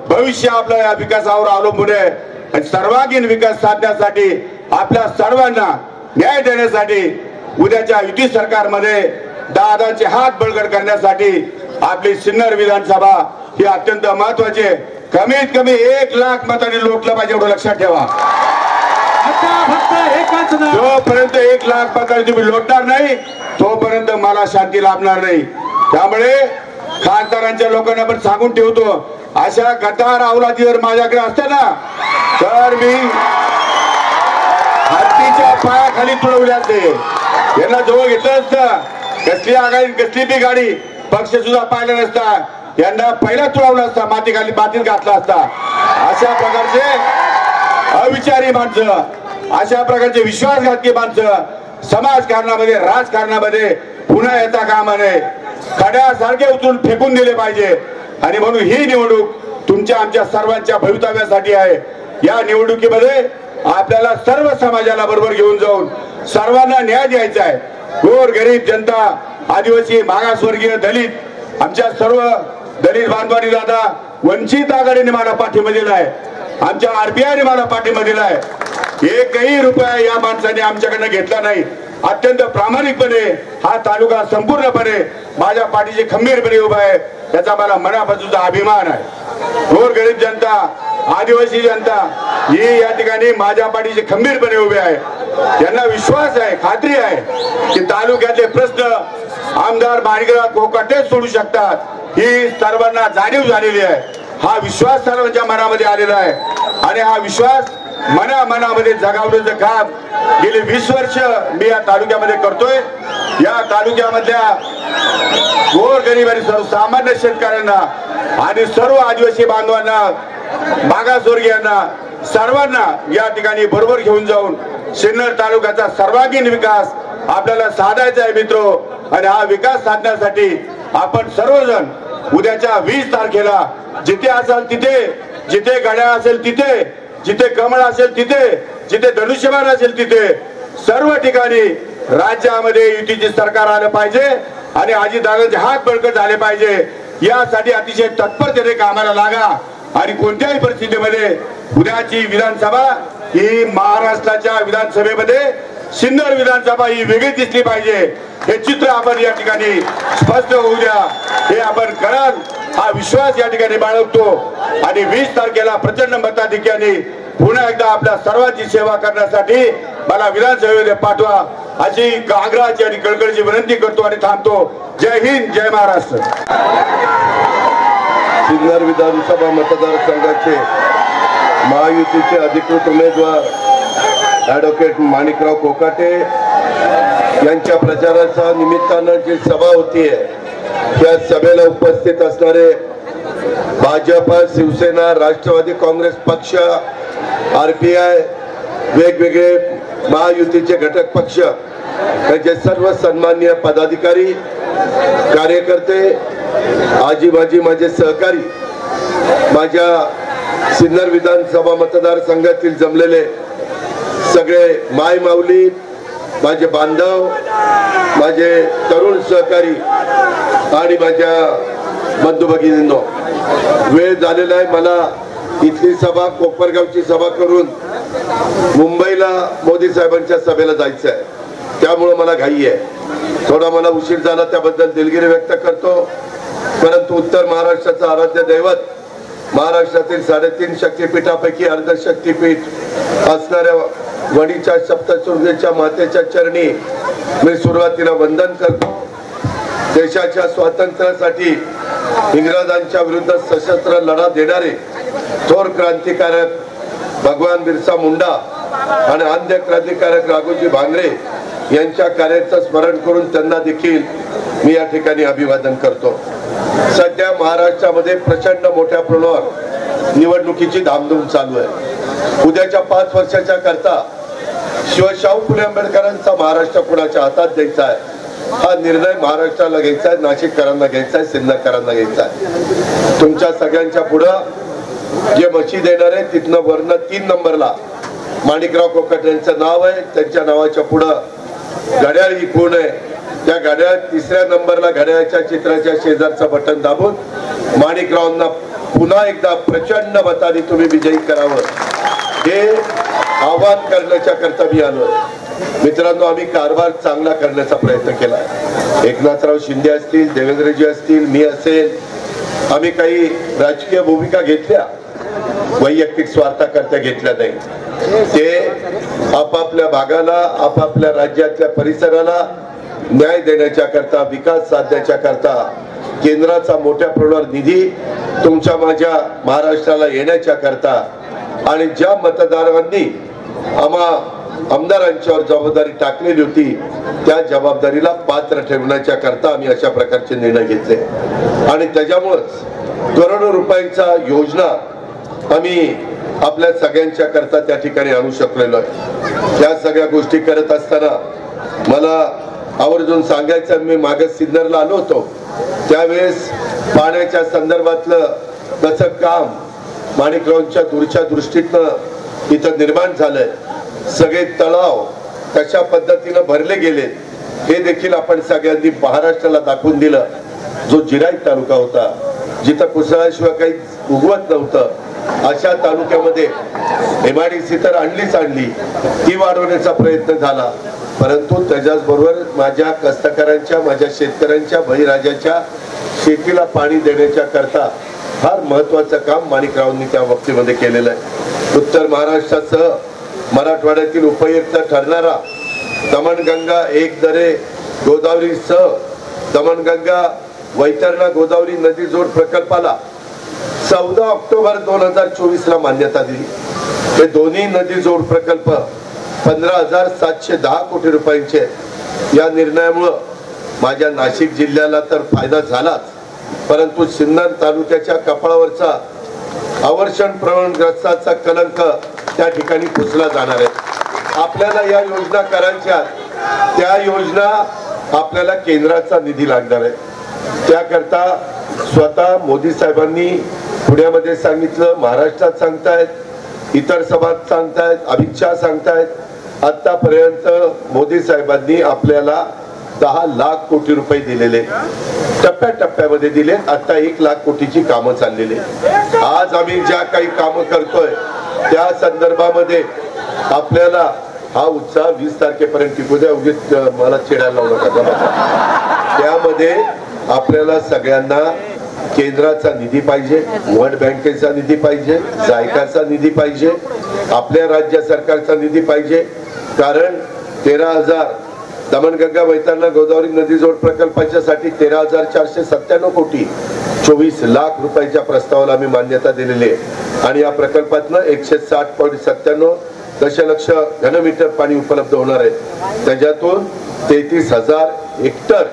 भविष्य आपल्या या विकासावर अवलंबून आहे. सर्वांगीण विकास साधण्यासाठी, आपल्या सर्वांना न्याय देण्यासाठी उद्याच्या युती सरकारमध्ये दादांचे हात बळकट करण्यासाठी आपली सिन्नर विधानसभा ही अत्यंत महत्वाची आहे. कमीत कमी 1 लाख मतांनी लोटलं पाहिजे, एवढं लक्षात ठेवा. जोपर्यंत 1 लाख मतांनी तुम्ही लोटणार नाही तोपर्यंत मला शांती लाभणार नाही. त्यामुळे खासदारांच्या लोकांना पण सांगून ठेवतो, अशा गटार अवलादी जर माझ्याकडे असते ना तर मी हत्तीच्या पायाखाली तुडवले असते. यांना जवळ घेतलं असतं, कसली आघाडी कसली बी गाडी पक्ष सुद्धा पाहिला नसता, यांना पहिला तुडवला असता, मातीत घातला असता. अशा प्रकारचे अविचारी माणसं, अशा प्रकारचे विश्वासघातकी माणसं समाजकारणामध्ये राजकारणामध्ये पुन्हा येता कामा नये. खड्यासारखे उचलून फेकून दिले पाहिजे. आणि म्हणून ही निवडणूक तुमच्या आमच्या सर्वांच्या भवितव्यासाठी आहे. या निवडणुकीमध्ये आपल्याला सर्व समाजाला बरोबर घेऊन जाऊन सर्वांना न्याय द्यायचा आहे. गोर गरीब जनता, आदिवासी, मागासवर्गीय, दलित, आमच्या सर्व दलित बांधवांनी दादा वंचित आघाडीने मला पाठिंबा दिला आहे, आमच्या आरपीआयने मला पाठिंबा दिला आहे. एकही रुपया या माणसाने आमच्याकडनं घेतला नाही. अत्यंत प्रामाणिकपणे हा तालुका संपूर्णपणे माझ्या पाठीशी खंबीरपणे उभा आहे, याचा मला मनापासूनचा अभिमान आहे. गोरगरीब जनता, आदिवासी जनता ही या ठिकाणी माझ्या पाठीशी खंबीरपणे उभे आहे. यांना विश्वास आहे, खात्री आहे की तालुक्यातले प्रश्न आमदार माणिकराव कोकाटे सोडू शकतात, ही सर्वांना जाणीव झालेली आहे. हा विश्वास सर्वांच्या मनामध्ये आलेला आहे आणि हा विश्वास मनामध्ये जगावण्याचं काम गेली 20 वर्ष मी या तालुक्यामध्ये करतोय. या तालुक्यामधल्या गोरगरीब आणि सर्वसामान्य शेतकऱ्यांना आणि सर्व आदिवासी बांधवांना, मागासवर्गीयांना, सर्वांना या ठिकाणी बरोबर घेऊन जाऊन सिन्नर तालुक्याचा सर्वांगीण विकास आपल्याला साधायचा आहे मित्रो. आणि हा विकास साधण्यासाठी आपण सर्वजण उद्याच्या 20 तारखेला जिथे असाल तिथे, जिथे घड्याळ असेल तिथे, जिथे कमळ असेल तिथे, जिथे धनुष्यबाण असेल तिथे सर्व ठिकाणी राज्यामध्ये युतीचे सरकार आलं पाहिजे आणि अजितदादांचे हात बळकट झाले पाहिजे. यासाठी अतिशय तत्परतेने कामाला लागा. आणि कोणत्याही परिस्थितीमध्ये उद्याची विधानसभा ही महाराष्ट्राच्या विधानसभेमध्ये सिन्नर विधानसभा ही वेगळी दिसली पाहिजे, हे चित्र आपण या ठिकाणी स्पष्ट होऊ द्या. हे आपण कराल हा विश्वास या ठिकाणी बाळगतो. आणि 20 तारखेला प्रचंड मताधिक्याने पुन्हा एकदा आपल्या सर्वांची सेवा करण्यासाठी मला विधानसभेमध्ये पाठवा अशी आग्रहाची आणि कळकळीची विनंती करतो आणि थांबतो. जय हिंद, जय महाराष्ट्र. सिन्नर विधानसभा मतदारसंघाचे महायुतीचे अधिकृत उमेदवार ॲडव्होकेट माणिकराव कोकाटे यांच्या प्रचाराच्या निमित्तानं जी सभा होतीये त्या सभेला उपस्थित असणारे भाजपा, शिवसेना, राष्ट्रवादी काँग्रेस पक्ष, आरपीआय, वेगवेगळे महायुतीचे घटक पक्ष यांचे सर्व सन्माननीय पदाधिकारी, कार्यकर्ते, आजी बाजी, माझे सहकारी, माझ्या सिन्नर विधानसभा मतदारसंघातील जमलेले सगळे माय माऊली, माझे बांधव, माझे तरुण सहकारी आणि माझ्या बंधू भगिनींनो, वेळ झालेला आहे. मला इथली सभा, कोपरगावची सभा करून मुंबईला मोदी साहेबांच्या सभेला जायचं आहे, त्यामुळे मला घाई आहे. थोडा मला उशीर झाला त्याबद्दल दिलगिरी व्यक्त करतो. परंतु उत्तर महाराष्ट्राचं आराध्य दैवत, महाराष्ट्रातील 3.5 शक्तीपीठापैकी अर्ध शक्तीपीठ असणाऱ्या वणीच्या सप्तशृंगीच्या मातेच्या चरणी मी सुरुवातीला वंदन करतो. देशाच्या स्वातंत्र्यासाठी इंग्रजांच्या विरुद्ध सशस्त्र लढा देणारे थोर क्रांतिकारक भगवान बिरसा मुंडा आणि अन्य क्रांतिकारक राघोजी भांगरे यांच्या कार्याचं स्मरण करून त्यांना देखील मी या ठिकाणी अभिवादन करतो. सध्या महाराष्ट्रामध्ये प्रचंड मोठ्या प्रमाणावर निवडणुकीची धामधूम चालू आहे. उद्याच्या 5 वर्षाच्या करता शाहू फुले आंबेडकरांचा महाराष्ट्र कुणाच्या हातात द्यायचा आहे हा निर्णय महाराष्ट्राला घ्यायचा आहे, नाशिककरांना घ्यायचा आहे, सिन्नरकरांना घ्यायचा आहे. तुमच्या सगळ्यांच्या पुढं जे मशी देणार आहे तिथनं वरनं 3 नंबरला माणिकराव कोकाटे यांचं नाव आहे. त्यांच्या नावाच्या पुढं घड्याळ ही खूण आहे. त्या घड्याळ 3ऱ्या नंबरला घड्याळाच्या चित्राच्या शेजारचं बटन दाबून माणिकरावांना पुन्हा एकदा प्रचंड मताने तुम्ही विजयी करावं हे आवाहन करण्याच्या करता मी आलो. मित्रांनो, आम्ही कारभार चांगला करण्याचा प्रयत्न केला. एकनाथराव शिंदे असतील, देवेंद्रजी असतील, मी असेल, आम्ही काही राजकीय भूमिका घेतल्या, वैयक्तिक स्वार्थाकरता घेतल्या नाही. ते आपापल्या भागाला, आपापल्या राज्यातल्या परिसराला न्याय देण्याच्या करता, विकास साधण्याच्या करता केंद्राचा मोठ्या प्रमाणावर निधी तुमच्या माझ्या महाराष्ट्राला येण्याच्या करता आणि ज्या मतदारांनी आम्हा आमदारांच्यावर जबाबदारी टाकलेली होती त्या जबाबदारीला पात्र ठेवण्याच्या करता आम्ही अशा प्रकारचे निर्णय घेतले आणि त्याच्यामुळेच करोडो रुपयांचा योजना आम्ही आपल्या सगळ्यांच्या करता त्या ठिकाणी आणू शकलेलो आहे। त्या सगळ्या गोष्टी करत असताना मला आवर्जून सांगायचं, मी मागे सिन्नरला आलो होतो त्यावेळेस पाण्याच्या संदर्भातलं कसं काम माणिकरावांच्या दूरच्या दृष्टीतनं इथं निर्माण झालंय, सगळे तलाव कशा पद्धतीनं भरले गेले हे देखील आपण सगळ्यांनी महाराष्ट्राला दाखवून दिलं। जो जिराई तालुका होता जिथं कुसळाशिवाय काही उगवत नव्हतं अशा तालुक्यामध्ये MIDC तर आणली, ती वाढवण्याचा प्रयत्न झाला, परंतु त्याच्याचबरोबर माझ्या कष्टकऱ्यांच्या, माझ्या शेतकऱ्यांच्या, बळीराजाच्या शेतीला पाणी देण्याच्या करता फार महत्वाचं काम माणिकरावांनी त्या बाबतीमध्ये केलेलं आहे। उत्तर महाराष्ट्रासह मराठवाड्यातील उपयुक्त ठरणारा दमणगंगा एक दरे गोदावरी सह दमणगंगा वैतरणा गोदावरी नदी जोड प्रकल्पाला 14 ऑक्टोबर 2024 ला मान्यता दिली। हे दोन्ही नदी जोड प्रकल्प 15,710 कोटी रुपयांचे। या निर्णयामुळे माझ्या नाशिक जिल्ह्याला तर फायदा झालाच, परंतु सिन्नर तालुक्याच्या कपाळावरचा अवर्षण प्रवणग्रस्ताचा कलंक त्या ठिकाणी पुसला जाणार आहे। आपल्याला या योजना करायच्या, त्या योजना आपल्याला केंद्राचा निधी लागणार आहे। त्याकरता स्वतः मोदी साहेबांनी पुण्यामध्ये सांगितलं, महाराष्ट्रात सांगतायत, इतर सभात सांगतायत, अमित शहा सांगतायत। आतापर्यंत मोदी साहेबांनी आपल्याला 10 लाख कोटी रुपये दिलेले, टप्प्याटप्प्यामध्ये दिले। आता 1 लाख कोटीची कामं चाललेली। आज आम्ही ज्या काही कामं करतोय त्या संदर्भामध्ये आपल्याला हा उत्साह 20 तारखेपर्यंत टिकू द्या, उगीच मला चिडायला लावू नका। त्यामध्ये आपल्याला सगळ्यांना केंद्राचा निधी पाहिजे, वर्ल्ड बँकेचा निधी पाहिजे, जायकाचा निधी पाहिजे, आपल्या राज्य सरकारचा निधी पाहिजे, कारण 13,000 दमणगंगा वैतरणा गोदावरी नदी जोड प्रकल्पाच्या साठी 13,497 कोटी 24 लाख रुपयाच्या प्रस्तावाला आम्ही मान्यता दिलेली आहे आणि या प्रकल्पातनं 160.97 दशलक्ष घनमीटर पाणी उपलब्ध होणार आहे। त्याच्यातून 33,000 हेक्टर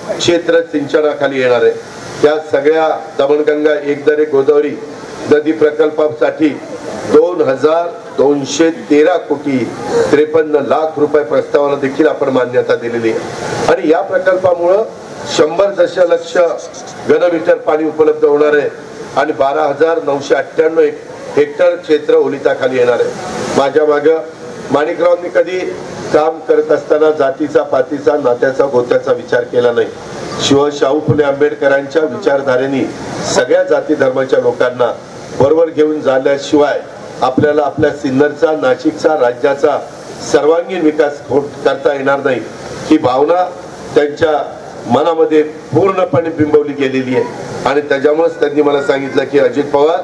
क्षेत्र सिंचनाखाली येणार आहे। त्या सगळ्या दमणगंगा एकदरे गोदावरी नदी प्रकल्पासाठी 2,213 कोटी 53 लाख रुपये प्रस्तावाला देखील आपण मान्यता दिलेली आहे आणि या प्रकल्पामुळे 100 दशलक्ष घनमीटर पाणी उपलब्ध होणार आहे आणि 12,998 हेक्टर क्षेत्र ओलिताखाली येणार आहे। माझ्या मागे माणिकरावांनी कधी काम करत असताना जातीचा, पातीचा, नात्याचा, गोत्याचा विचार केला नाही। शाहू फुले आंबेडकरांच्या विचारधारेने सगळ्या जाती धर्माच्या लोकांना बरोबर घेऊन जाण्याशिवाय आपल्याला आपल्या सिन्नरचा, नाशिकचा, राज्याचा सर्वांगीण विकास करता येणार नाही ही भावना त्यांच्या मनामध्ये पूर्णपणे बिंबवली गेलेली आहे आणि त्याच्यामुळेच त्यांनी मला सांगितलं की अजित पवार,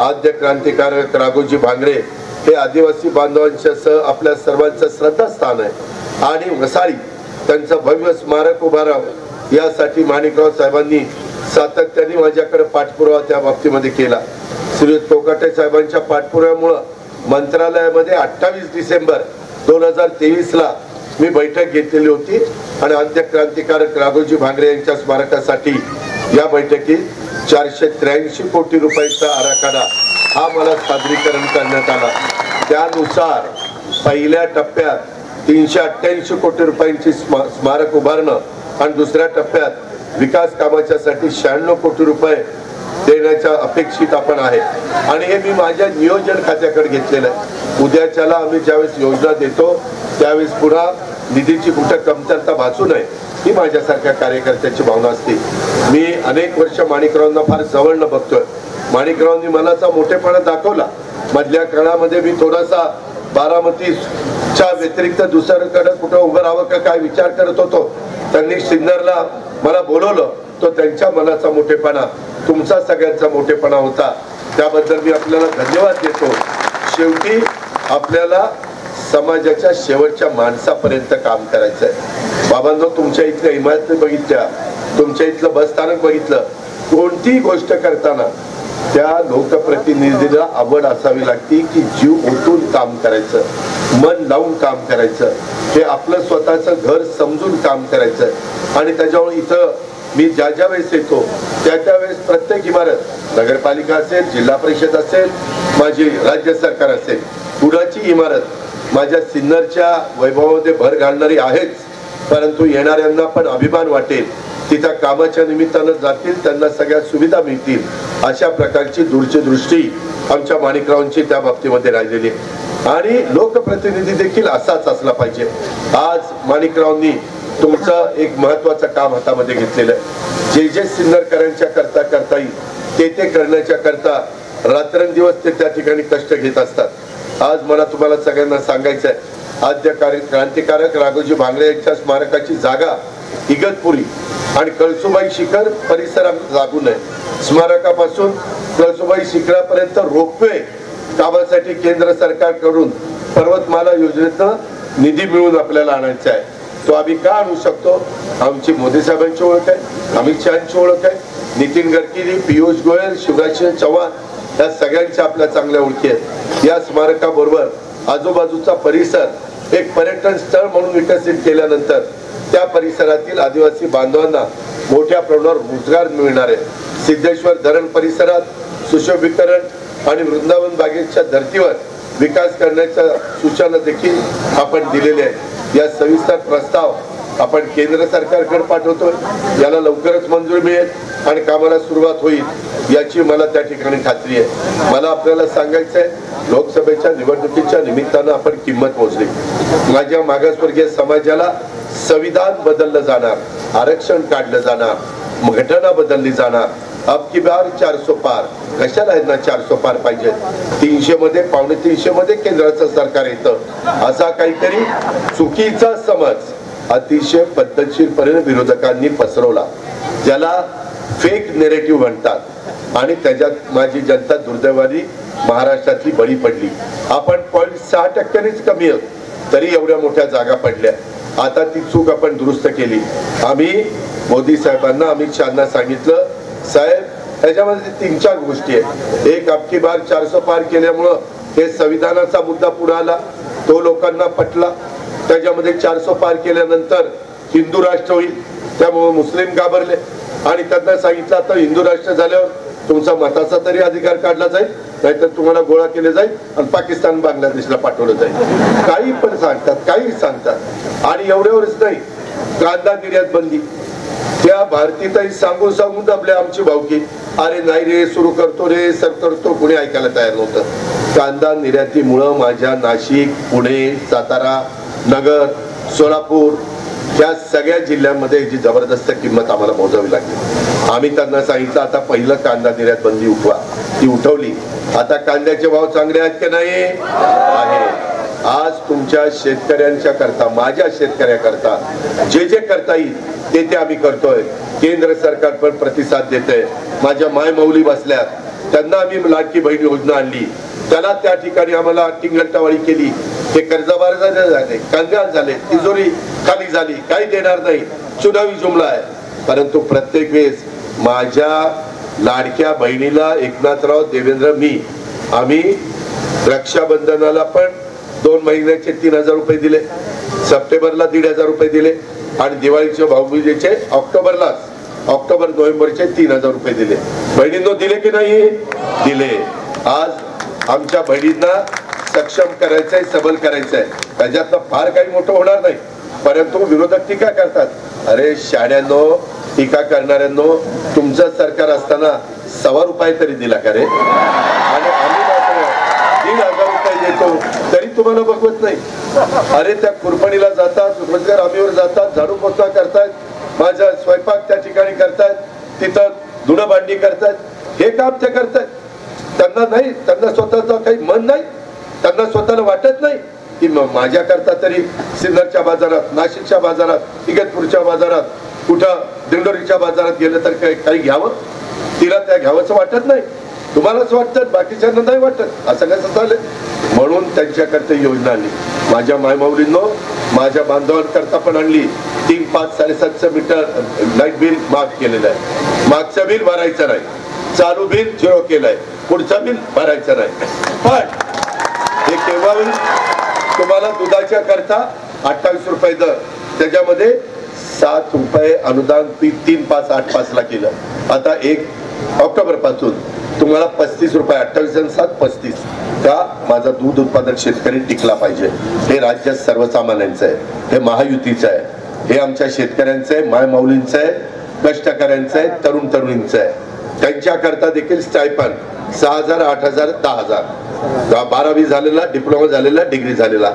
आद्य क्रांतिकारक राघोजी भांगरे हे आदिवासी बांधवांच्या सह आपल्या सर्वांचं श्रद्धास्थान आहे आणि वसाळी त्यांचं भव्य स्मारक उभारावं यासाठी माणिकराव साहेबांनी सातत्याने माझ्याकडे पाठपुरावा त्या बाबतीमध्ये केला। श्री कोकाटे साहेबांच्या पाठपुराव्यामुळे मंत्रालयामध्ये 28 डिसेंबर 2023 ला मी बैठक घेतलेली होती आणि आद्य क्रांतिकारक राघोजी भांगरे यांच्या स्मारकासाठी या बैठकीत 483 कोटी रुपयाचा आराखडा हा मला सादरीकरण करण्यात आला। त्यानुसार पहिल्या टप्प्यात 388 कोटी रुपयांची स्मारक उभारणं आणि दुसऱ्या टप्प्यात विकास कामाच्या साठी 96 कोटी रुपये देण्याच्या अपेक्षित आपण आहे आणि हे मी माझ्या नियोजन खात्याकडे घेतलेलं आहे। उद्याच्याला आम्ही ज्यावेळेस योजना देतो त्यावेळेस पुन्हा निधीची कुठं कमतरता भासू नये ही माझ्यासारख्या कार्यकर्त्याची भावना असते। मी अनेक वर्ष माणिकरावांना फार जवळनं बघतोय। माणिकरावांनी मलाचा मोठेपणा दाखवला। मधल्या काळामध्ये मी थोडासा बारामतीच्या व्यतिरिक्त दुसरीकडे कुठं उभं राहावं का काय विचार करत होतो। त्यांनी सिन्नरला मला बोलवलं, तो त्यांच्या मनाचा मोठेपणा तुमचा सगळ्यांचा मोठेपणा होता, त्याबद्दल मी आपल्याला धन्यवाद देतो। शेवटी आपल्याला समाजाच्या शेवटच्या माणसापर्यंत काम करायचंय। बाबांनो, तुमच्या इथल्या इमारती बघितल्या, तुमच्या इथलं बस स्थानक बघितलं, कोणतीही गोष्ट करताना त्या लोकप्रतिनिधीला आवड असावी लागते की जीव ओतून काम करायचं, मन लावून काम करायचं, हे आपलं स्वतःचं घर समजून काम करायचं. आणि त्याच्यामुळे इथं मी ज्या वेळेस येतो त्या वेळेस प्रत्येक इमारत, नगरपालिका असेल, जिल्हा परिषद असेल, माझी राज्य सरकार असेल, कुणाची इमारत माझ्या सिन्नरच्या वैभवामध्ये भर घालणारी आहेच, परंतु येणाऱ्यांना पण अभिमान वाटेल, तिथं कामाच्या निमित्तानं जातील, त्यांना सगळ्या सुविधा मिळतील, अशा प्रकारची दूरची दृष्टी आमच्या माणिकरावांची त्या बाबतीमध्ये राहिलेली आहे. आणि लोकप्रतिनिधी देखील असाच असला पाहिजे. आज माणिकरावांनी तुमचं एक महत्वाचं काम हातामध्ये घेतलेलं आहे. जे सिन्नरकरांच्या करता येईल ते करण्याच्या करता रात्रंदिवस ते त्या ठिकाणी कष्ट घेत असतात. आज मला तुम्हाला सगळ्यांना सांगायचं आहे, आद्य क्रांतिकारक राघोजी भांगरे यांच्या स्मारकाची जागा इगतपुरी आणि कळसुबाई शिखर परिसरात लागून आहे. स्मारकापासून कळसुबाई शिखरापर्यंत रोपवे कामासाठी केंद्र सरकारकडून पर्वतमाला योजनेतनं निधी मिळवून आपल्याला आणायचा आहे. तो आम्ही का आणू शकतो? आमची मोदी साहेबांची ओळख आहे, अमित शहाची ओळख आहे, नितीन गडकरी, पियुष गोयल, शिवराज सिंह चौहान या सगळ्यांच्या आपल्या चांगल्या ओळखी आहेत. या स्मारकाबरोबर आजूबाजूचा परिसर एक पर्यटन स्थळ म्हणून विकसित केल्यानंतर त्या परिसरातील आदिवासी बांधवांना मोठ्या प्रमाणावर रोजगार मिळणार आहे. सिद्धेश्वर धरण परिसरात सुशोभीकरण आणि वृंदावन बागेच्या धर्तीवर विकास करण्याच्या सूचना देखील आपण दिलेल्या आहेत. या सविस्तर प्रस्ताव आपण केंद्र सरकारकडे पाठवतोय. याला लवकरच मंजुरी मिळेल आणि कामाला सुरुवात होईल याची मला त्या ठिकाणी खात्री आहे. मला आपल्याला सांगायचं आहे, लोकसभेच्या निवडणुकीच्या निमित्तानं आपण किंमत मोजली. माझ्या मागासवर्गीय समाजाला संविधान बदललं जाणार, आरक्षण काढलं जाणार, घटना बदलली जाणार. अब की बार 400 पार. कशाला आहेत ना 400 पार पाहिजे? 300 मध्ये, 350 मध्ये केंद्राचं सरकार येतं, असा काहीतरी चुकीचा समज अतिशय पद्धतशीरपणे विरोधकांनी पसरवला, ज्याला फेक नेरेटिव्ह म्हणतात. आणि त्याच्यात माझी जनता दुर्दैवाने महाराष्ट्रातली बळी पडली. आपण 0.6%नीच कमी आहोत तरी एवढ्या मोठ्या जागा पडल्या. आता ती चूक आपण दुरुस्त केली. आम्ही मोदी साहेबांना, अमित शहाना सांगितलं, साहेब त्याच्यामध्ये 3-4 गोष्टी आहेत. एक, अबकी बार 400 पार केल्यामुळं हे संविधानाचा मुद्दा पुढे आला, तो लोकांना पटला. त्याच्यामध्ये 400 पार केल्यानंतर हिंदू राष्ट्र होईल, त्यामुळे मुस्लिम घाबरले आणि त्यांना सांगितलं आता हिंदू राष्ट्र झाल्यावर तुमचा मताचा तरी अधिकार काढला जाईल, नाहीतर तुम्हाला गोळा केले जाईल आणि पाकिस्तान बांगलादेशला पाठवलं जाईल. काही पण सांगतात, काही सांगतात. आणि एवढ्यावरच नाही, कांदा निर्यात बंदी, त्या भारतीताई सांगून सांगून दाबले आमची भावकी. अरे नाही रे, सुरू करतो रे, सर करतो, कुणी ऐकायला तयार नव्हतं. कांदा निर्यातीमुळं माझ्या नाशिक, पुणे, सातारा, नगर, सोलापूर या सगळ्या जिल्ह्यांमध्ये जी जबरदस्त किंमत आम्हाला मोजावी लागली. आम्ही त्यांना सांगितलं आता पहिलं कांदा निर्यात बंदी उठवा. ती उठवली. आता कांद्याचे भाव चांगले आहेत की नाही? आहे. आज तुमच्या शेतकऱ्यांच्या करता, माझ्या शेतकऱ्याकरता जे करता येईल ते आम्ही करतोय. केंद्र सरकार पण प्रतिसाद देतंय. माझ्या मायमौली बसल्यात, त्यांना आम्ही लाडकी बहीण योजना आणली, त्याला त्या ठिकाणी आम्हाला टिंगलटावाळी केली. हे कर्जबाजारी झाले, कंगाल झाले, तिजोरी खाली झाली, काही देणार नाही, चुनावी जुमला आहे. परंतु प्रत्येक वेळेस माझ्या लाडक्या बहिणीला एकनाथराव, देवेंद्र, मी आम्ही रक्षाबंधनाला पण 2 महिन्याचे 3,000 रुपये दिले, सप्टेंबरला 1,500 रुपये दिले आणि दिवाळीचे भाऊबीजेचे ऑक्टोबर नोव्हेंबरचे 3,000 रुपये दिले. बहिणींनो दिले की नाही? दिले. आज आमच्या बहिणींना सक्षम करायचंय, सबल करायचंय. त्याच्यातनं फार काही मोठं होणार नाही, परंतु विरोधक टीका करतात. अरे शाळ्यांनो, टीका करणाऱ्यांनो, तुमचं सरकार असताना 1.25 रुपये तरी दिला का रे? आणि आम्ही मात्र 1,000 रुपये देतो तरी तुम्हाला बघवत नाही. अरे त्या कुरपणीला जातात, रोजगार हमीवर जातात, झाडू पोछा करतायत, माझा स्वयंपाक त्या ठिकाणी करतायत, तिथं धुणं भांडी करतायत, हे काम ते करतायत. त्यांना नाही, त्यांना स्वतःचं काही मन नाही, त्यांना स्वतःला वाटत नाही की माझ्या करता तरी सिन्नरच्या बाजारात, नाशिकच्या बाजारात, इगतपूरच्या बाजारात, कुठं दिंडोरीच्या बाजारात गेलं तर काही घ्यावं. तिला त्या घ्यावंच वाटत नाही. तुम्हालाच वाटतं, बाकीच्यांना नाही वाटत. असं कसं चालेल? म्हणून त्यांच्याकरता योजना आणली. माझ्या मायमाऊलींनो, माझ्या बांधवांकरता पण आणली. 3, 5, 750 मीटर लाईट बिल माफ केलेलं आहे. मागचं बिल भरायचं नाही, चालू बिल 0 केलंय, पुढचं बिल भरायचं नाही. पण हे केव्हा होईल? तुम्हाला दुधाच्या करता 28 रुपये दर, त्याच्यामध्ये 7 रुपये अनुदान 3, 5, 8, 5 ला केलं. आता 1 ऑक्टोबर पासून तुम्हाला 35 रुपये, 28 आणि 7 35. का? माझा दूध उत्पादक शेतकरी टिकला पाहिजे. हे राज्य सर्वसामान्यांचं आहे, हे महायुतीचं आहे, हे आमच्या शेतकऱ्यांचं आहे, मायमाऊलींचं आहे, कष्टकऱ्यांचं आहे, तरुण तरुणींचं आहे. त्यांच्या करता देखील स्टायपन 6,000, 8,000, 10,000. 12वी झालेला, डिप्लोमा झालेला, डिग्री झालेला,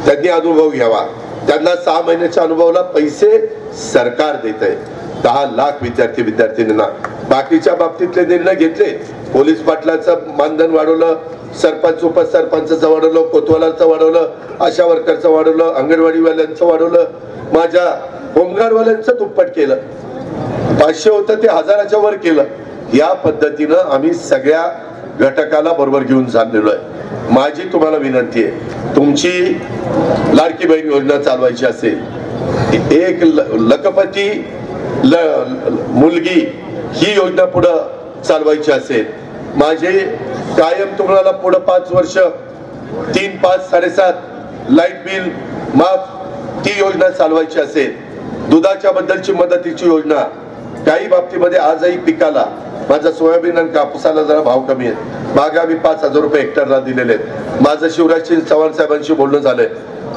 त्यांनी अनुभव घ्यावा. त्यांना 6 महिन्याच्या अनुभवाला पैसे सरकार देत आहे. 10 लाख विद्यार्थ्यांना. बाकीच्या बाबतीतले निर्णय घेतले. पोलीस पाटलाचं मानधन वाढवलं, सरपंच उपसरपंचाचं वाढवलं, कोतवालाचं वाढवलं, आशा वर्करचं वाढवलं, अंगणवाडीवाल्यांचं वाढवलं, माझ्या होमगार्डवाल्यांचं दुप्पट केलं. 500 होतं ते 1000च्या वर केलं. या पद्धतीनं आम्ही सगळ्या घटकाला बरोबर घेऊन चाललेलो आहे. माझी तुम्हाला विनंती आहे, तुमची लाडकी बहीण योजना चालवायची असेल, एक लखपती मुलगी ही योजना पुढं चालवायची असेल, माझे कायम तुम्हाला पुढं 5 वर्ष 3, 5, 7.5 लाईट बिल माफ ती योजना चालवायची असेल, दुधाच्या बद्दलची मदतीची योजना, काही बाबतीमध्ये आजही पिकाला माझा सोयाबीन आणि कापूसाला जरा भाव कमी आहे, मागे मी 5,000 रुपये हेक्टरला दिलेले आहेत. माझं शिवराजसिंग चव्हाण साहेबांशी बोलणं झालंय,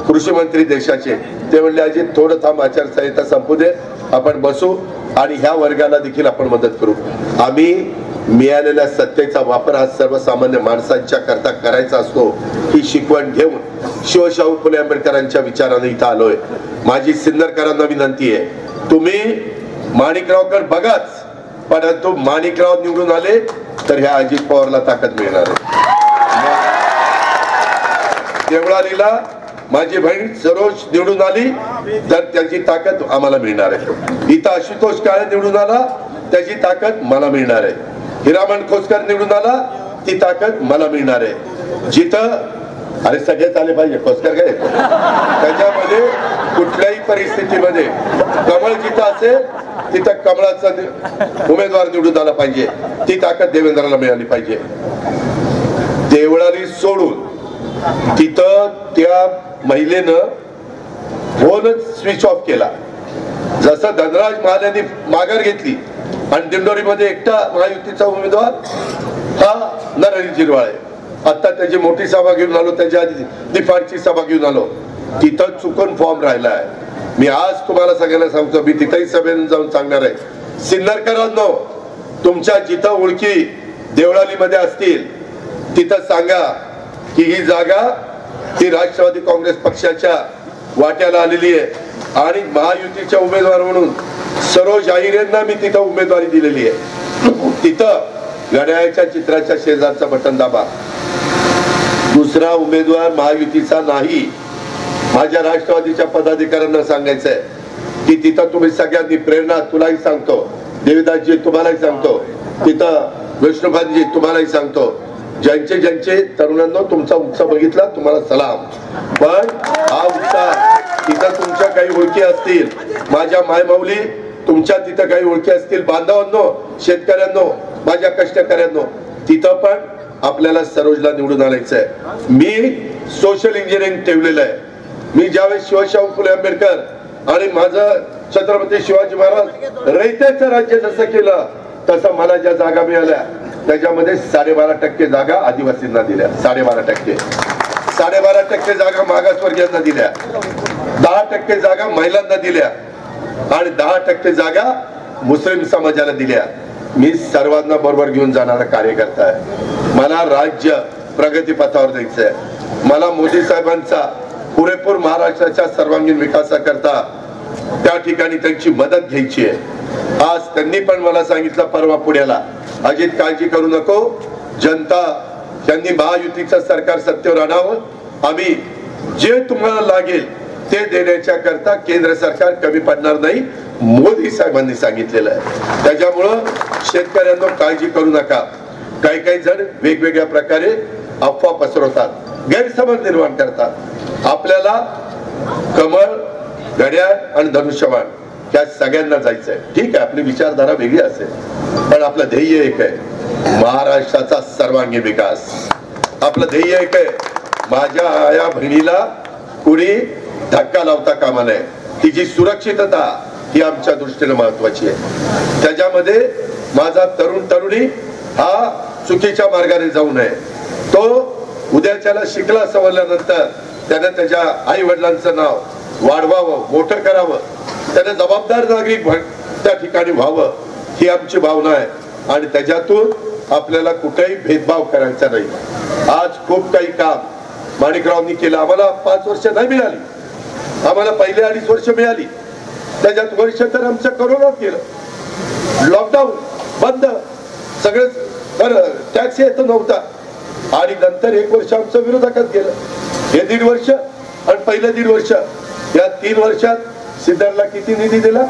कृषी मंत्री देशाचे. ते म्हणले अजित थोडं थांब, आचारसंहिता संपू दे, आपण बसू आणि ह्या वर्गाला देखील आपण मदत करू. आम्ही मिळालेल्या सत्तेचा वापर हा सर्वसामान्य माणसांच्या करता करायचा असतो, ही शिकवण घेऊन शिवशाहू फुले आंबेडकरांच्या विचाराने इथं आलोय. माझी सिन्नरकरांना विनंती आहे, तुम्ही माणिकरावकर बघाच, परंतु माणिकराव निवडून आले तर ह्या अजित पवारला ताकद मिळणार आहे. देवळालीला माझी बहीण सरोज निवडून आली तर त्याची ताकद आम्हाला मिळणार आहे. इथं आशुतोष काळे निवडून आला, त्याची ताकद मला मिळणार आहे. हिरामण खोसकर निवडून आला, ती ताकद मला मिळणार आहे. जिथं अरे सगळेच आले पाहिजे, खोसकर काय त्याच्यामध्ये कुठल्याही परिस्थितीमध्ये कमळ जिथं असेल तिथं कमळाचा उमेदवार निवडून आला पाहिजे, ती ताकद देवेंद्रला मिळाली पाहिजे. देवळाली सोडून तिथं त्या महिलेनं फोनच स्विच ऑफ केला. जसं धनराज महालेंनी माघार घेतली आणि दिंडोरीमध्ये एकटा महायुतीचा उमेदवार हा नरहरी झिरवाळ आहे. आता त्याची मोठी सभा घेऊन आलो, त्याच्या आधी निफाडची सभा घेऊन आलो, तिथं चुकून फॉर्म राहिला आहे. मी आज तुम्हाला सगळ्यांना सांगतो, मी तिथंही सभेने जाऊन सांगणार आहे, सिन्नरकरांनो तुमच्या जिथं ओळखी देवळालीमध्ये असतील तिथं सांगा की ही जागा ही राष्ट्रवादी काँग्रेस पक्षाच्या वाट्याला आलेली आहे आणि महायुतीच्या उमेदवार म्हणून सरोज अहिरेंना मी तिथं उमेदवारी दिलेली आहे. तिथं घड्याळाच्या चित्राच्या शेजारचं बटन दाबा. दुसरा उमेदवार महायुतीचा नाही. माझ्या राष्ट्रवादीच्या पदाधिकाऱ्यांना सांगायचंय की तिथं तुम्ही सगळ्यांनी प्रेरणा, तुलाही सांगतो देवीदासजी, तुम्हालाही सांगतो, तिथं विष्णुपादजी तुम्हालाही सांगतो, ज्यांचे ज्यांचे तरुणांनो तुमचा उत्साह बघितला तुम्हाला सलाम. पण हा उत्साह तिथं तुमच्या काही ओळखी असतील, माझ्या मायमाऊली तुमच्या तिथं काही ओळखी असतील, बांधवांनो, शेतकऱ्यांनो, माझ्या कष्टकऱ्यांनो, तिथं पण आपल्याला सरोजला निवडून आणायचंय. मी सोशल इंजिनिअरिंग ठेवलेलं आहे. मी ज्यावेळेस शिवशाहू फुले आंबेडकर आणि माझं छत्रपती शिवाजी महाराज रयतेचं राज्य जसं केलं तसं मला ज्या जागा मिळाल्या त्याच्यामध्ये 12.5% जागा आदिवासींना दिल्या, 12.5%. 12.5% जागा मागासवर्गीयांना दिल्या, 10% जागा महिलांना दिल्या आणि 10% जागा मुस्लिम समाजाला दिल्या. मी सर्वांना बरोबर घेऊन जाणारा कार्यकर्ता आहे. मला राज्य प्रगतीपथावर द्यायचंय. मला मोदी साहेबांचा पुरेपूर महाराष्ट्राच्या सर्वांगीण विकासाकरता त्या ठिकाणी त्यांची मदत घ्यायची आहे. आज त्यांनी पण मला सांगितलं परवा पुण्याला, अजित काळजी करू नको, जनता त्यांनी महायुतीचं सरकार सत्तेवर आणावं, आम्ही जे तुम्हाला लागेल ते देण्याच्या करता केंद्र सरकार कमी पडणार नाही, मोदी साहेबांनी सांगितलेलं आहे. त्याच्यामुळं शेतकऱ्यांना काळजी करू नका. काही काही जण वेगवेगळ्या प्रकारे अफवा पसरवतात, गैरसमज निर्माण करतात. आपल्याला कमळ घड्याळ आणि धनुष्यबाण ह्या सगळ्यांना जायचंय. ठीक आहे, आपली विचारधारा वेगळी असेल, पण आपलं ध्येय एक आहे, महाराष्ट्राचा सर्वांगीण विकास. आपलं ध्येय एक आहे, माझ्या आया बहिणीला कुणी धक्का लावता कामा नये. तिची सुरक्षितता ही आमच्या दृष्टीने महत्वाची आहे. त्याच्यामध्ये माझा तरुण तरुणी हा चुकीच्या मार्गाने जाऊ नये. तो उद्याच्याला शिकला सवरल्यानंतर त्याने त्याच्या आई वडिलांचं नाव वाढवावं, मोठं करावं, त्याने जबाबदार नागरिक त्या ठिकाणी व्हावं, ही आमची भावना आहे. आणि त्याच्यातून आपल्याला कुठेही भेदभाव करायचा नाही. आज खूप काही काम माणिकरावांनी केलं. आम्हाला 5 वर्ष नाही मिळाली, आम्हाला पहिले 2.5 वर्ष मिळाली. त्याच्यात वर्ष तर आमचं कोरोनात गेलं, लॉकडाऊन बंद, सगळं टॅक्स येत नव्हता. आणि नंतर 1 वर्ष आमचं विरोधात गेलं. हे 1.5 वर्ष आणि पहिलं 1.5 वर्ष, या 3 वर्षात सिद्धरला किती निधी दिला?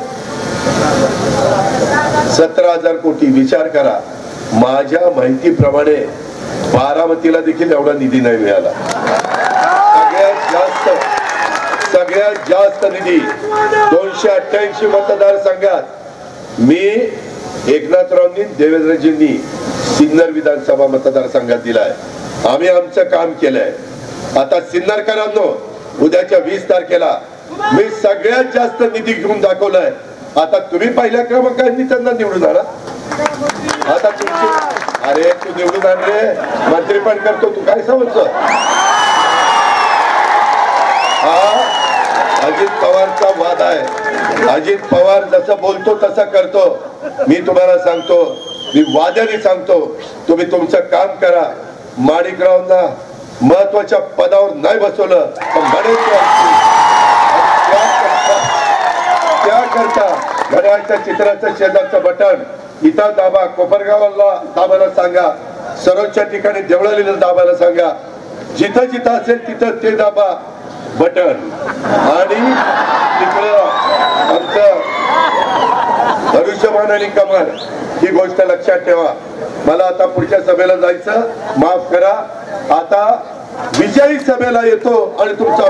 17,000 कोटी. विचार करा, माझ्या माहितीप्रमाणे बारामतीला देखील एवढा निधी नाही मिळाला. सगळ्यात जास्त निधी 288 मतदारसंघात मी, एकनाथरावांनी, देवेंद्रजींनी सिन्नर विधानसभा मतदारसंघात दिलाय. आम्ही आमचं काम केलंय. आता सिन्नरकरांनो, उद्याच्या 20 तारखेला मी सगळ्यात जास्त निधी घेऊन दाखवलाय. आता तुम्ही पहिल्या क्रमांकाने त्यांना निवडून आणा. आता तुमची, अरे तू निवडून आण रे, मंत्री पण करतो, तू काय समजतो? हा अजित पवारचा वाद आहे. अजित पवार जसं बोलतो तसं करतो. मी तुम्हाला सांगतो, मी वाद्याने सांगतो, तुम्ही तुमचं काम करा. माणिकरावांना महत्वाच्या पदावर नाही बसवलं तर त्याकरता घड्याळच्या चित्राचं शेजारचं बटन इथं दाबा, कोपरगावला दाबायला सांगा, सर्वोच्च ठिकाणी देवळालीला दाबायला सांगा, जिथं जिथं असेल तिथं ते दाबा बटन. आणि तिकडं आमचं धनुष्यबाण आणि कमळ, ही गोष्ट लक्षात ठेवा. मला आता पुढच्या सभेला जायचं, माफ करा. आता विजयी सभेला येतो आणि तुमचा